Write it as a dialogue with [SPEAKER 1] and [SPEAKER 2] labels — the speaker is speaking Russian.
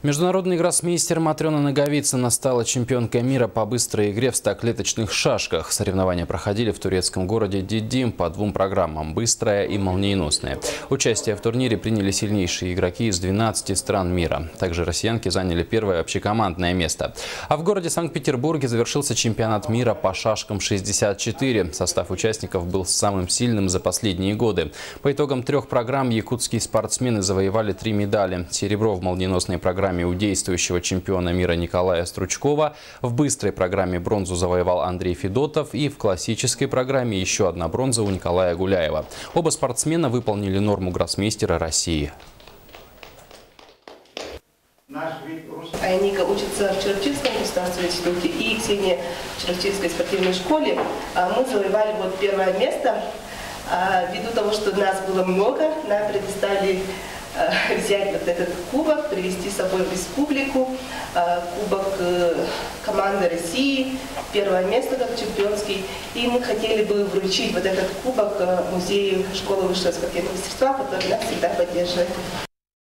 [SPEAKER 1] Международный гроссмейстер Матрена Наговицына стала чемпионкой мира по быстрой игре в 100-клеточных шашках. Соревнования проходили в турецком городе Дидим по двум программам – быстрая и молниеносная. Участие в турнире приняли сильнейшие игроки из 12 стран мира. Также россиянки заняли первое общекомандное место. А в городе Санкт-Петербурге завершился чемпионат мира по шашкам 64. Состав участников был самым сильным за последние годы. По итогам 3 программ якутские спортсмены завоевали 3 медали. Серебро в молниеносной программе у действующего чемпиона мира Николая Стручкова, в быстрой программе бронзу завоевал Андрей Федотов и в классической программе еще одна бронза у Николая Гуляева. Оба спортсмена выполнили норму гроссмейстера России.
[SPEAKER 2] Ника учится в Чарчильском государственном институте и Ксения в Чарчильской спортивной школе. Мы завоевали первое место. Ввиду того, что нас было много, нам предоставили взять этот кубок, привезти с собой в республику, кубок команды России, первое место как чемпионский. И мы хотели бы вручить этот кубок музею школы высшего спортивного мастерства, который нас всегда поддерживает.